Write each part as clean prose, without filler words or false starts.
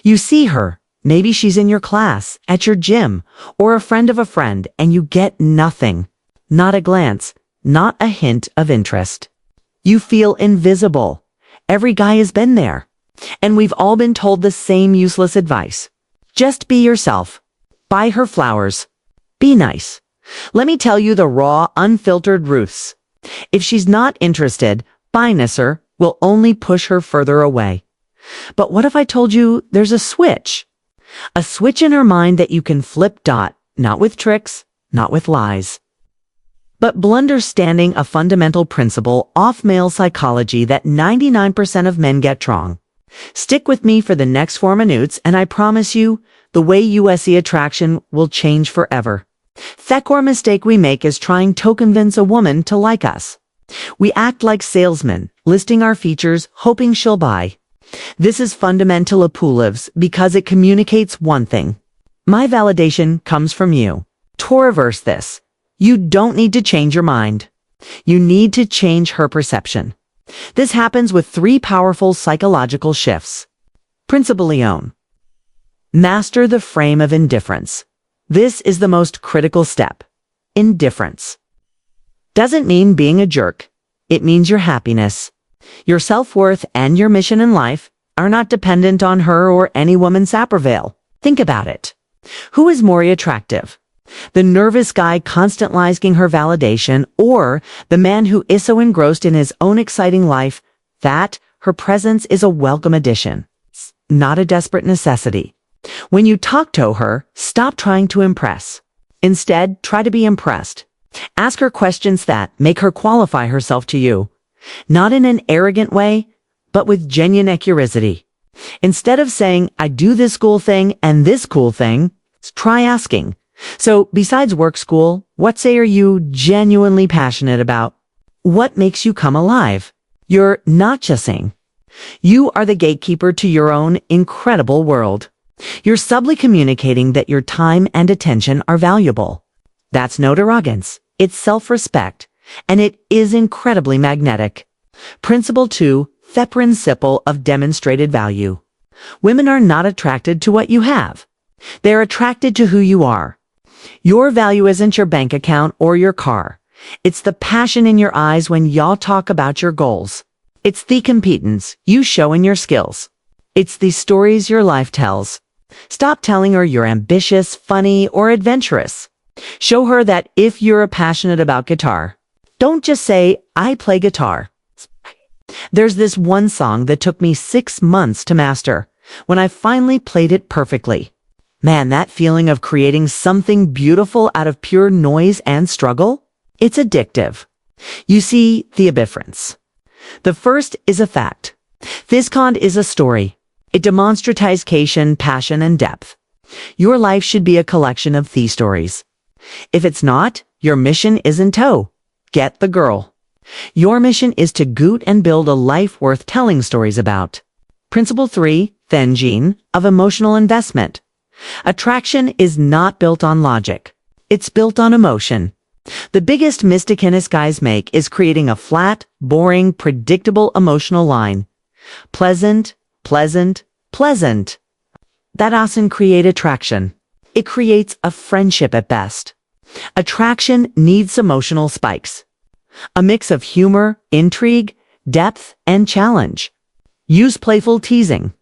You see her, maybe she's in your class, at your gym, or a friend of a friend, and you get nothing. Not a glance, not a hint of interest. You feel invisible. Every guy has been there. And we've all been told the same useless advice. Just be yourself. Buy her flowers. Be nice. Let me tell you the raw, unfiltered truths. If she's not interested, byness will only push her further away. But what if I told you there's a switch? A switch in her mind that you can flip. Not with tricks, not with lies. But understanding a fundamental principle of male psychology that 99% of men get wrong. Stick with me for the next 4 minutes, and I promise you, the way you see attraction will change forever. The core mistake we make is trying to convince a woman to like us. We act like salesmen, listing our features, hoping she'll buy. This is fundamental appeals because it communicates one thing. My validation comes from you. To reverse this, you don't need to change your mind. You need to change her perception. This happens with 3 powerful psychological shifts. Principle Leon. Master the frame of indifference. This is the most critical step. Indifference. Doesn't mean being a jerk. It means your happiness. Your self-worth and your mission in life are not dependent on her or any woman's sappervale. Think about it. Who is more attractive? The nervous guy constantly asking her validation, or the man who is so engrossed in his own exciting life that her presence is a welcome addition, not a desperate necessity? When you talk to her, stop trying to impress. Instead, try to be impressed. Ask her questions that make her qualify herself to you, not in an arrogant way, but with genuine curiosity. Instead of saying, I do this cool thing and this cool thing, try asking, so besides work school, what say are you genuinely passionate about? What makes you come alive? You're not just saying. You are the gatekeeper to your own incredible world. You're subtly communicating that your time and attention are valuable. That's no arrogance. It's self-respect, and it is incredibly magnetic. Principle 2, the principle of demonstrated value. Women are not attracted to what you have. They're attracted to who you are. Your value isn't your bank account or your car. It's the passion in your eyes when y'all talk about your goals. It's the competence you show in your skills. It's the stories your life tells. Stop telling her you're ambitious, funny, or adventurous. Show her that if you're passionate about guitar, don't just say, I play guitar. There's this one song that took me 6 months to master. When I finally played it perfectly, man, that feeling of creating something beautiful out of pure noise and struggle, it's addictive. You see the difference. The first is a fact. This is a story. It demonstrates passion, and depth. Your life should be a collection of these stories. If it's not, your mission isn't to get the girl. Your mission is to goot and build a life worth telling stories about. Principle 3, the engine of emotional investment. Attraction is not built on logic. It's built on emotion. The biggest mistake guys make is creating a flat, boring, predictable emotional line. Pleasant, pleasant, pleasant. That doesn't create attraction. It creates a friendship at best. Attraction needs emotional spikes. A mix of humor, intrigue, depth, and challenge. Use playful teasing.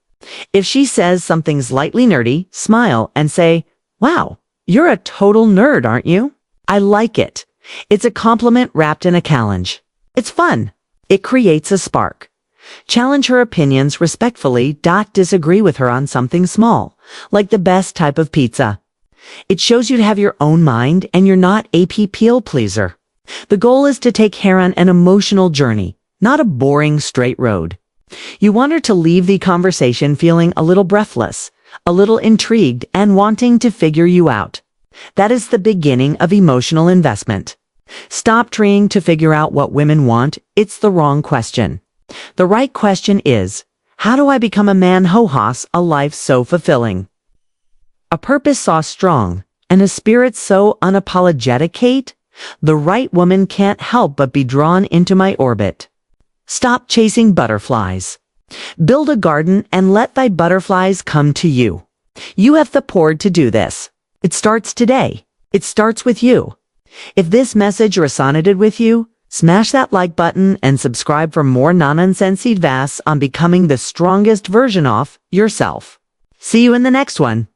If she says something slightly nerdy, smile and say, wow, you're a total nerd, aren't you? I like it. It's a compliment wrapped in a challenge. It's fun. It creates a spark. Challenge her opinions respectfully. Disagree with her on something small, like the best type of pizza. It shows you to have your own mind and you're not a people pleaser. The goal is to take her on an emotional journey, not a boring straight road. You want her to leave the conversation feeling a little breathless, a little intrigued, and wanting to figure you out. That is the beginning of emotional investment. Stop trying to figure out what women want. It's the wrong question. The right question is, how do I become a man who has a life so fulfilling? A purpose so strong, and a spirit so unapologetic, Kate, the right woman can't help but be drawn into my orbit. Stop chasing butterflies. Build a garden and let thy butterflies come to you. You have the power to do this. It starts today. It starts with you. If this message resonated with you, smash that like button and subscribe for more nonsense advice on becoming the strongest version of yourself. See you in the next one.